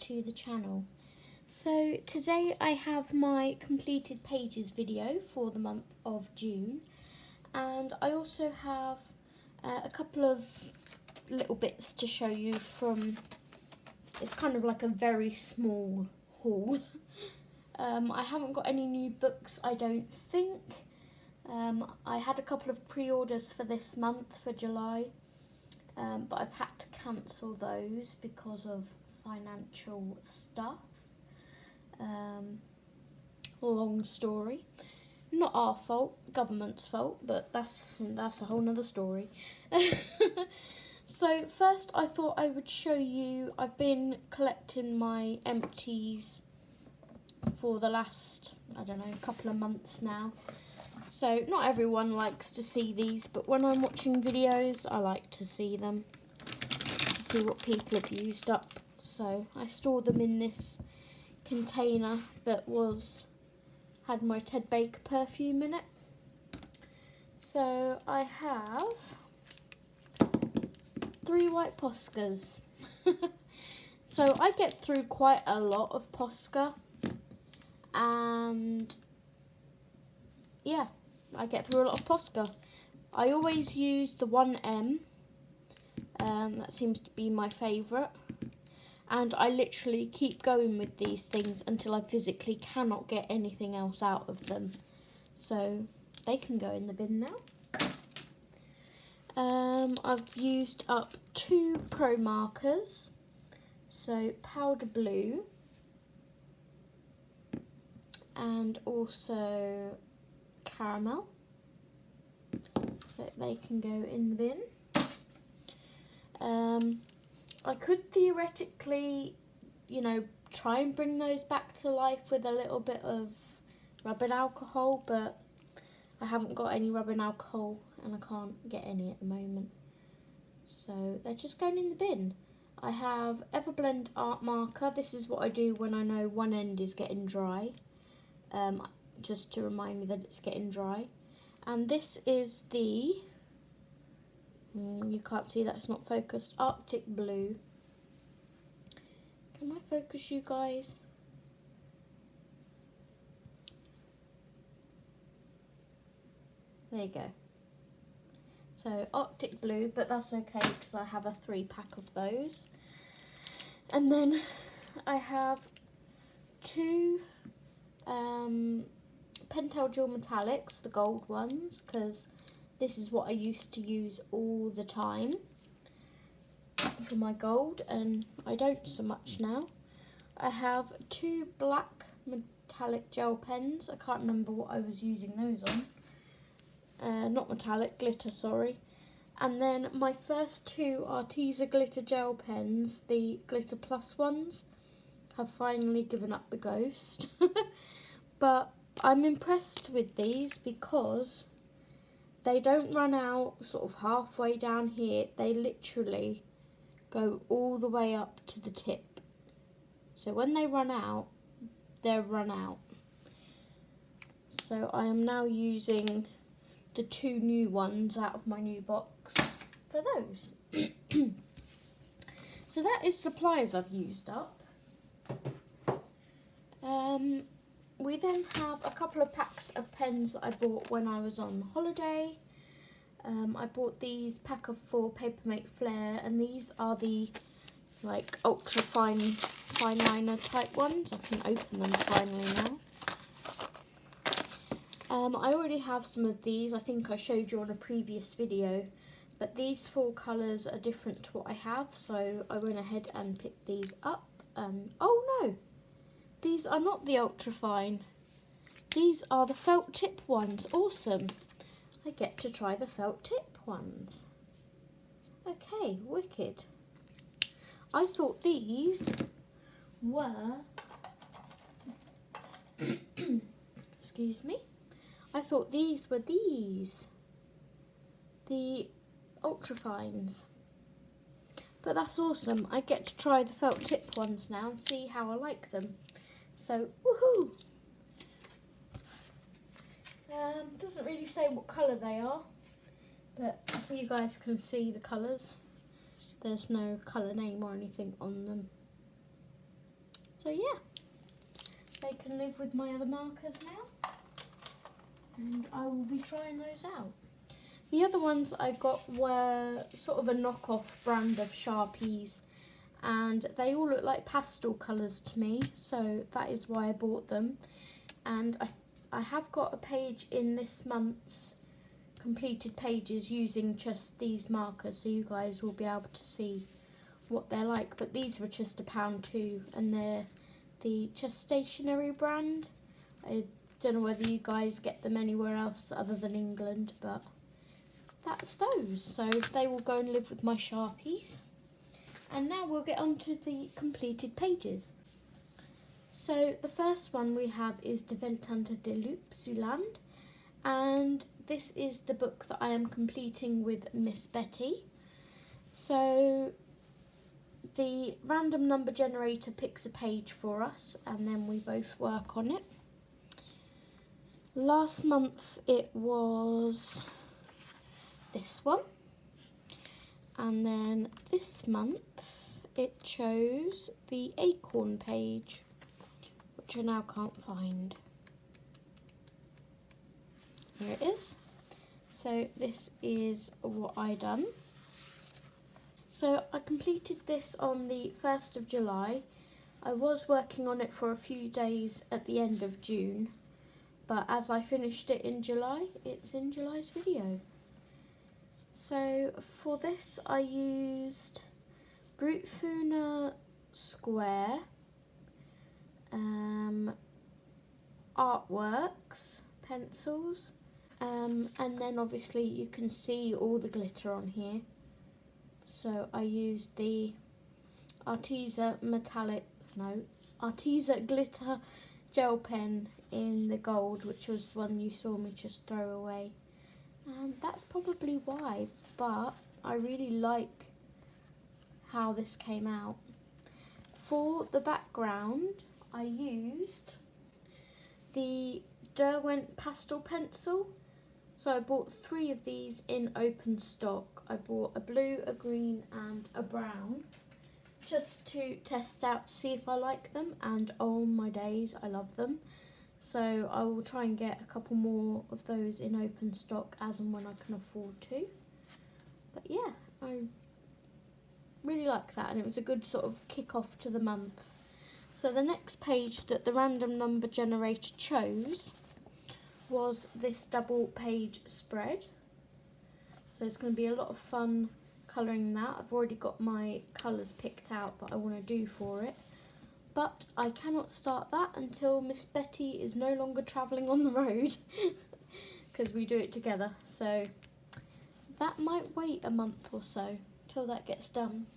to the channel. So today I have my completed pages video for the month of June, and I also have a couple of little bits to show you from, it's kind of like a very small haul. I haven't got any new books, I don't think. I had a couple of pre-orders for this month, for July, but I've had to cancel those because of financial stuff. Long story. Not our fault, government's fault, but that's a whole nother story. So first I thought I would show you, I've been collecting my empties for the last, I don't know, couple of months now. So not everyone likes to see these, but when I'm watching videos I like to see them, to see what people have used up. So I store them in this container that had my Ted Baker perfume in it. So I have 3 white Poscas. So I get through quite a lot of Posca, and yeah, I get through a lot of Posca. I always use the 1M, that seems to be my favourite, and I literally keep going with these things until I physically cannot get anything else out of them. So they can go in the bin now. I've used up 2 pro markers, so powder blue and also caramel, so they can go in the bin. I could theoretically, try and bring those back to life with a little bit of rubbing alcohol, but I haven't got any rubbing alcohol and I can't get any at the moment. So they're just going in the bin. I have Everblend art marker. This is what I do when I know one end is getting dry, just to remind me that it's getting dry. And this is the, you can't see that, it's not focused, Arctic Blue. Can I focus you guys? There you go. So Arctic Blue, but that's okay because I have a 3-pack of those. And then I have 2 Pentel Gel Metallics, the gold ones, because this is what I used to use all the time for my gold, and I don't so much now. I have 2 black metallic gel pens. I can't remember what I was using those on. Not metallic, glitter, sorry. And then my first 2 Arteza glitter gel pens, the Glitter Plus ones, have finally given up the ghost. But I'm impressed with these because they don't run out sort of halfway down here. They literally go all the way up to the tip. So when they run out, they're run out. So I am now using the 2 new ones out of my new box for those. So that is supplies I've used up. We then have a couple of packs of pens that I bought when I was on holiday. I bought these pack of 4 Papermate Flair, and these are the ultra fine liner type ones. I can open them finally now. I already have some of these. I think I showed you on a previous video, but these 4 colours are different to what I have, so I went ahead and picked these up. Oh no, these are not the ultra fine. These are the felt tip ones. Awesome. I get to try the felt tip ones. Okay, wicked. I thought these were excuse me. I thought these were the ultra fines. But that's awesome. I get to try the felt tip ones now and see how I like them. So, woohoo! Doesn't really say what colour they are, but you guys can see the colours. There's no colour name or anything on them. So yeah, they can live with my other markers now, and I will be trying those out. The other ones I got were sort of a knockoff brand of Sharpies, and they all look like pastel colours to me, so that is why I bought them. And I have got a page in this month's completed pages using just these markers, so you guys will be able to see what they're like. But these were just £1 too, and they're the Just Stationery brand. I don't know whether you guys get them anywhere else other than England, but that's those. So they will go and live with my Sharpies. And now we'll get on to the completed pages. So the first one we have is De Ventante de Loopsuland, and this is the book that I am completing with Miss Betty. So the random number generator picks a page for us, and then we both work on it. Last month it was this one, and then this month it chose the acorn page, which I now can't find. Here it is. So this is what I done. So I completed this on the 1st of July. I was working on it for a few days at the end of June, but as I finished it in July, it's in July's video. So for this I used Brute Funa Square, Artworks, pencils, and then obviously you can see all the glitter on here. So I used the Arteza Glitter Gel Pen in the gold, which was the one you saw me just throw away. And that's probably why, but I really like how this came out. For the background, I used the Derwent pastel pencil. So I bought 3 of these in open stock. I bought a blue, a green and a brown, just to test out to see if I like them, and oh my days, I love them. So I will try and get a couple more of those in open stock as and when I can afford to. But yeah, I really like that, and it was a good sort of kick off to the month. So the next page that the random number generator chose was this double page spread. So it's going to be a lot of fun colouring that. I've already got my colours picked out that I want to do for it. But I cannot start that until Miss Betty is no longer travelling on the road, because we do it together. So that might wait a month or so till that gets done.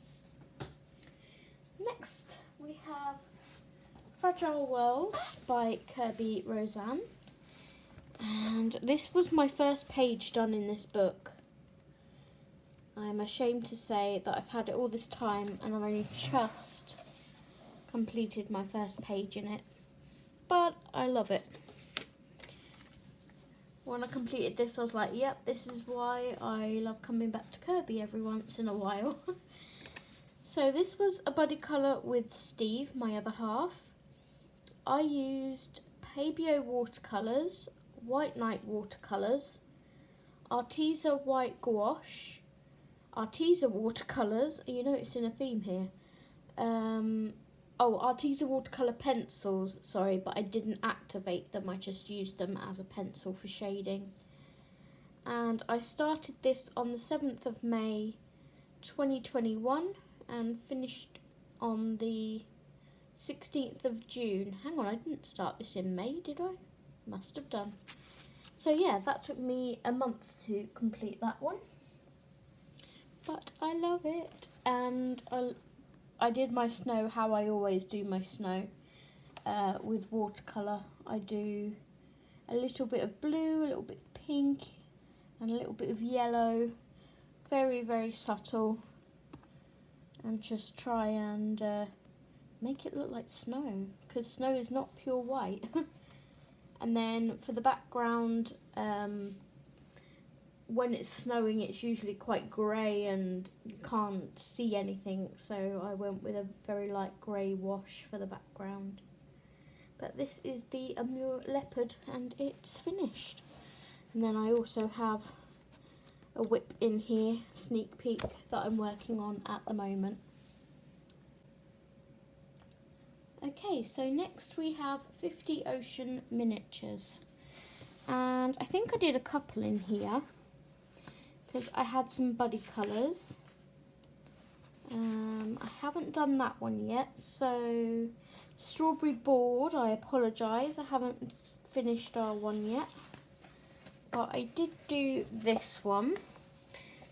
Next we have Fragile Worlds by Kirby Roseanne. And this was my first page done in this book. I'm ashamed to say that I've had it all this time and I've only just completed my first page in it, but I love it. When I completed this I was like, yep, this is why I love coming back to Kirby every once in a while. So this was a buddy colour with Steve, my other half. I used Pabio watercolours, White Night watercolours, Arteza white gouache, Arteza watercolours, are you noticing a theme here? Arteza watercolour pencils, sorry, but I didn't activate them, I just used them as a pencil for shading. And I started this on the 7th of May 2021 and finished on the 16th of June. Hang on, I didn't start this in May, did I? Must have done. So yeah, that took me a month to complete that one. But I love it, and I did my snow how I always do my snow, with watercolour. I do a little bit of blue, a little bit of pink, and a little bit of yellow, very, very subtle, and just try and make it look like snow, because snow is not pure white. And then for the background, when it's snowing it's usually quite grey and you can't see anything, so I went with a very light grey wash for the background. But this is the Amur leopard and it's finished. And then I also have a whip in here, sneak peek, that I'm working on at the moment. Okay, so next we have 50 Ocean Miniatures. And I think I did a couple in here because I had some buddy colours. I haven't done that one yet, so Strawberry Board, I apologise, I haven't finished our one yet. But I did do this one.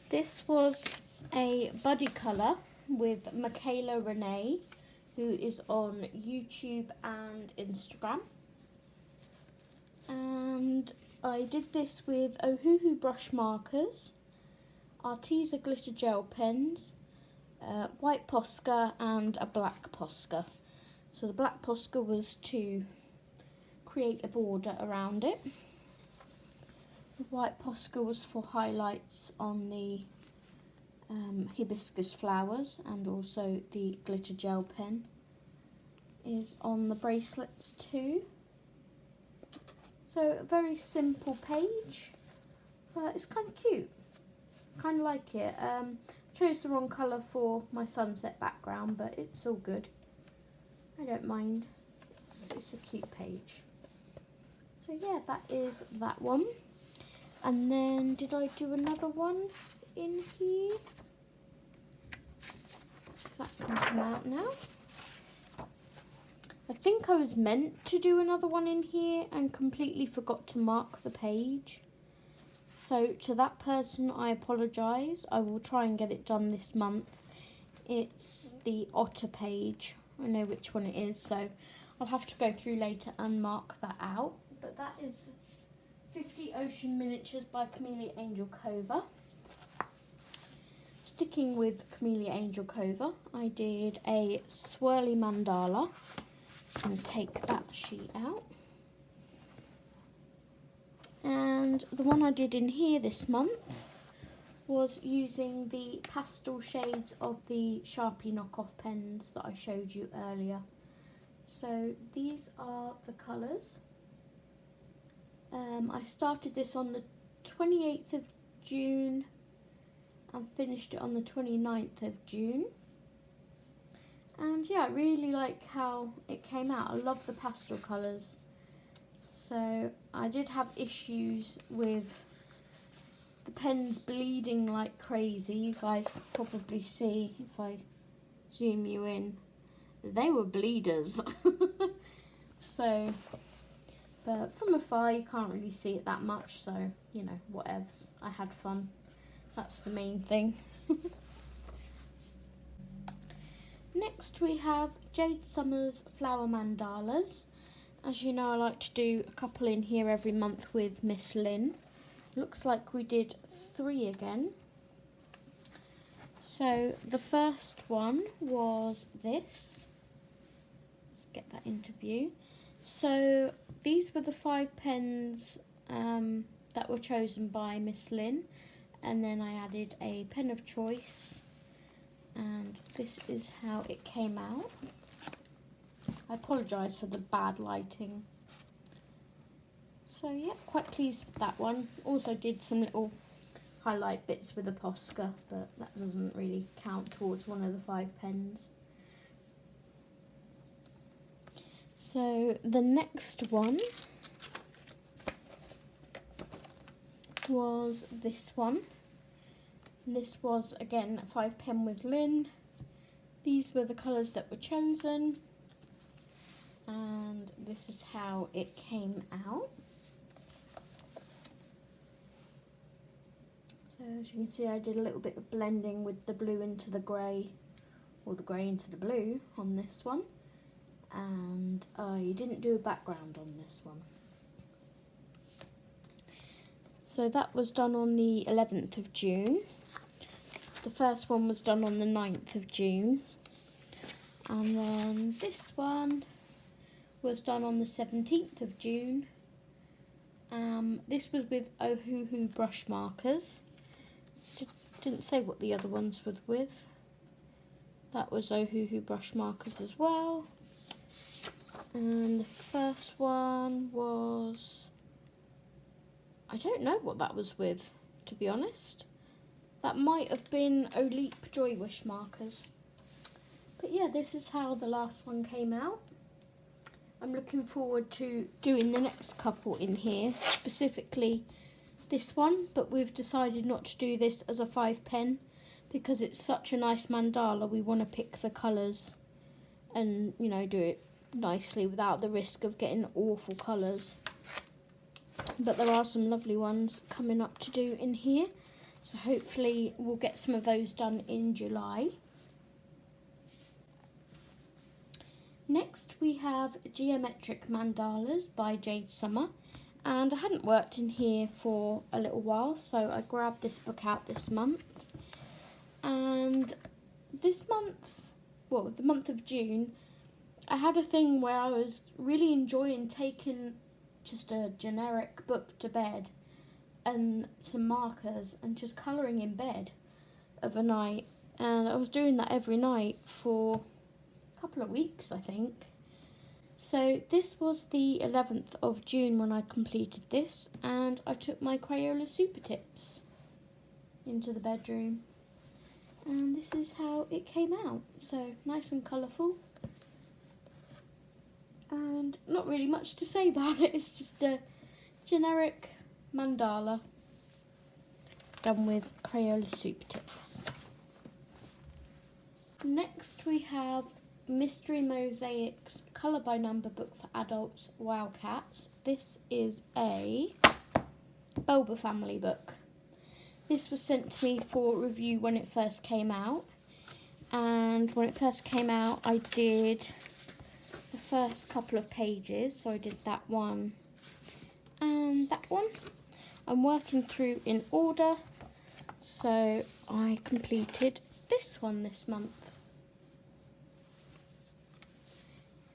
This was a buddy colour with Michaela Renee, who is on YouTube and Instagram. And I did this with Ohuhu brush markers, Arteza glitter gel pens, white Posca and a black Posca. So the black Posca was to create a border around it. The white Posca was for highlights on the hibiscus flowers, and also the glitter gel pen is on the bracelets too. So a very simple page, but it's kind of cute. Kind of like it. Chose the wrong colour for my sunset background, but it's all good. I don't mind. It's a cute page. So yeah, that is that one. And then did I do another one in here? That can come out now. I think I was meant to do another one in here and completely forgot to mark the page. So to that person, I apologise. I will try and get it done this month. It's the otter page. I know which one it is, so I'll have to go through later and mark that out. But that is 50 Ocean Miniatures by Camellia Angel Cova. Sticking with Camellia Angel Cova, I did a Swirly Mandala. And take that sheet out. And the one I did in here this month was using the pastel shades of the Sharpie knockoff pens that I showed you earlier. So these are the colours. I started this on the 28th of June and finished it on the 29th of June. And yeah, I really like how it came out. I love the pastel colours. So I did have issues with the pens bleeding like crazy. You guys can probably see if I zoom you in. They were bleeders. So, but from afar you can't really see it that much. So, you know, whatevs. I had fun. That's the main thing. Next we have Jade Summer's Flower Mandalas. As you know, I like to do a couple in here every month with Miss Lynn. Looks like we did 3 again. So the first one was this. Let's get that into view. So these were the 5 pens that were chosen by Miss Lynn. And then I added a pen of choice. And this is how it came out. I apologise for the bad lighting. So yeah, quite pleased with that one. Also did some little highlight bits with a Posca, but that doesn't really count towards one of the 5 pens. So the next one was this one. This was again a 5 pen with Lynn. These were the colours that were chosen, and this is how it came out. So as you can see, I did a little bit of blending with the blue into the grey, or the grey into the blue on this one, and I didn't do a background on this one. So that was done on the 11th of June. The first one was done on the 9th of June. And then this one was done on the 17th of June. This was with Ohuhu brush markers. Didn't say what the other ones were with. That was Ohuhu brush markers as well. And the first one was... I don't know what that was with, to be honest. That might have been Oleep Joy Wish markers. But yeah, this is how the last one came out. I'm looking forward to doing the next couple in here, specifically this one, but we've decided not to do this as a 5 pen because it's such a nice mandala. We want to pick the colours and, you know, do it nicely without the risk of getting awful colours. But there are some lovely ones coming up to do in here, so hopefully we'll get some of those done in July. Next we have Geometric Mandalas by Jade Summer, and I hadn't worked in here for a little while, so I grabbed this book out this month. And this month, well, the month of June, I had a thing where I was really enjoying taking just a generic book to bed and some markers and just colouring in bed of a night, and I was doing that every night for couple of weeks, I think. So this was the 11th of June when I completed this, and I took my Crayola Super Tips into the bedroom, and this is how it came out. So nice and colourful, and not really much to say about it. It's just a generic mandala done with Crayola Super Tips. Next we have Mystery Mosaics Colour by Number book for adults, Wildcats. This is a Bulba family book. This was sent to me for review when it first came out, and when it first came out I did the first couple of pages, so I did that one and that one. I'm working through in order, so I completed this one this month.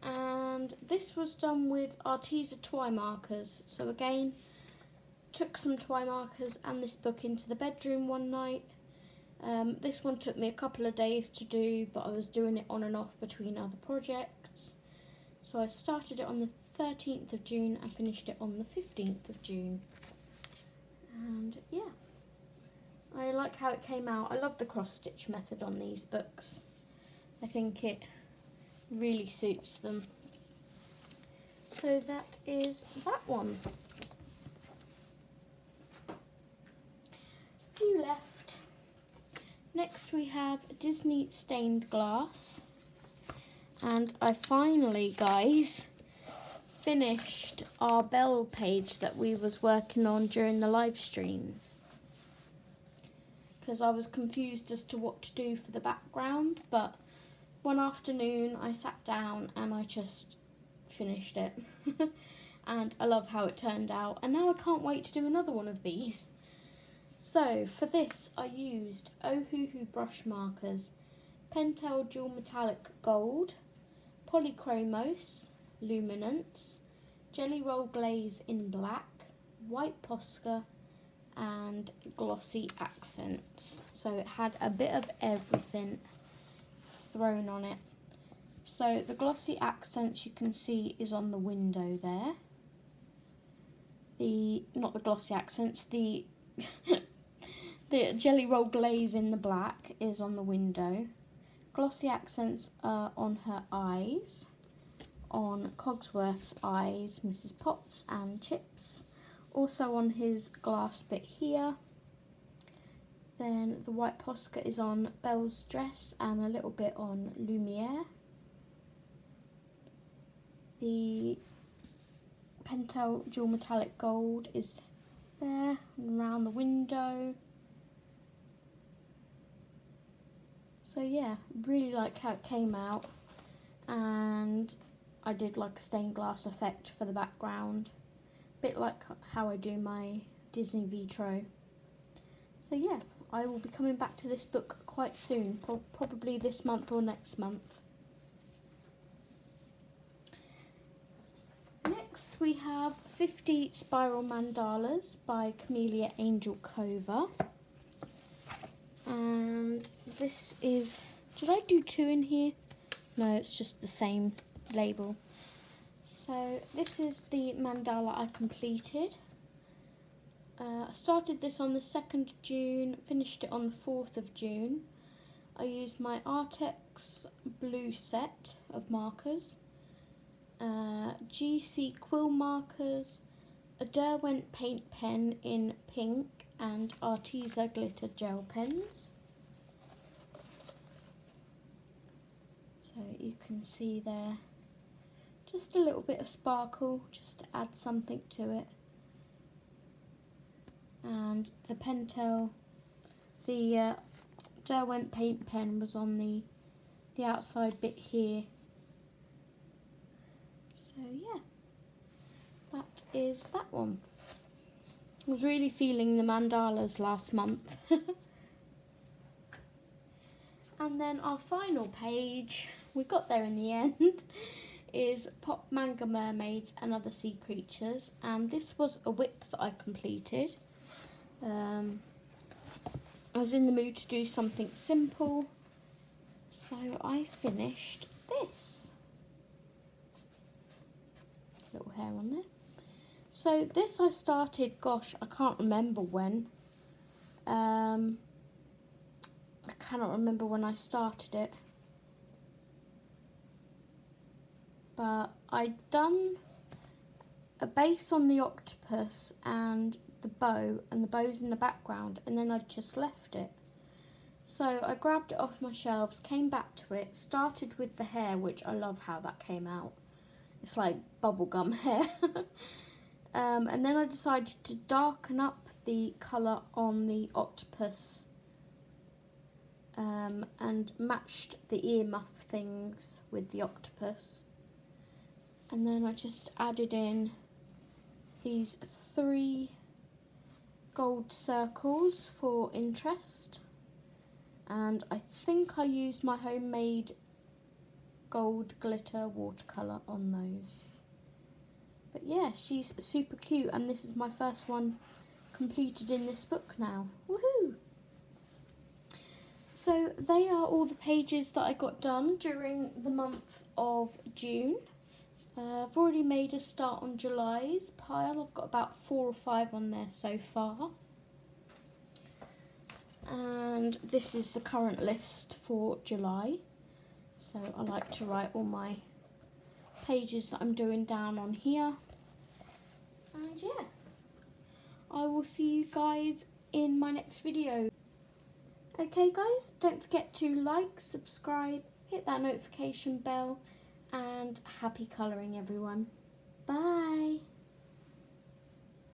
And this was done with Arteza Toy markers. So again, took some toy markers and this book into the bedroom one night. This one took me a couple of days to do, but I was doing it on and off between other projects. So I started it on the 13th of June and finished it on the 15th of June. And yeah, I like how it came out. I love the cross-stitch method on these books. I think it really suits them. So that is that one. Few left. Next we have Disney Stained Glass, and I finally, guys, finished our bell page that we was working on during the live streams, because I was confused as to what to do for the background, but one afternoon I sat down and I just finished it. And I love how it turned out, and now I can't wait to do another one of these. So for this I used Ohuhu brush markers, Pentel Dual Metallic Gold, Polychromos, Luminance, Jelly Roll Glaze in Black, White Posca and Glossy Accents. So it had a bit of everything thrown on it. So the glossy accents you can see is on the window there. Not the glossy accents, the the Jelly Roll Glaze in the black is on the window. Glossy accents are on her eyes, on Cogsworth's eyes, Mrs. Potts and Chips. Also on his glass bit here. Then the White Posca is on Belle's dress and a little bit on Lumiere. The Pentel Dual Metallic Gold is there and around the window. So yeah, really like how it came out, and I did like a stained glass effect for the background, a bit like how I do my Disney Vitro. So yeah, I will be coming back to this book quite soon, probably this month or next month. Next we have 50 Spiral Mandalas by Camellia Angel Cova. And this is, did I do 2 in here? No, it's just the same label. So this is the mandala I completed. I started this on the 2nd of June, finished it on the 4th of June. I used my Artex blue set of markers, GC quill markers, a Derwent paint pen in pink, and Arteza glitter gel pens. So you can see there just a little bit of sparkle just to add something to it. And the Pentel, the Derwent paint pen was on the outside bit here. So yeah, that is that one. I was really feeling the mandalas last month. And then our final page, we got there in the end, is Pop Manga Mermaids and Other Sea Creatures. And this was a whip that I completed. I was in the mood to do something simple, so I finished this. Little hair on there. So this I started, gosh, I can't remember when. I cannot remember when I started it. But I'd done a base on the octopus and the bow, and the bow's in the background, and then I just left it. So I grabbed it off my shelves, came back to it, started with the hair, which I love how that came out. It's like bubblegum hair. And then I decided to darken up the colour on the octopus, and matched the ear muff things with the octopus. And then I just added in these 3 gold circles for interest, and I think I used my homemade gold glitter watercolour on those. But yeah, she's super cute, and this is my first one completed in this book now. Woohoo! So they are all the pages that I got done during the month of June. I've already made a start on July's pile. I've got about 4 or 5 on there so far. And this is the current list for July. So I like to write all my pages that I'm doing down on here. And yeah, I will see you guys in my next video. Okay guys, don't forget to like, subscribe, hit that notification bell, and happy colouring everyone.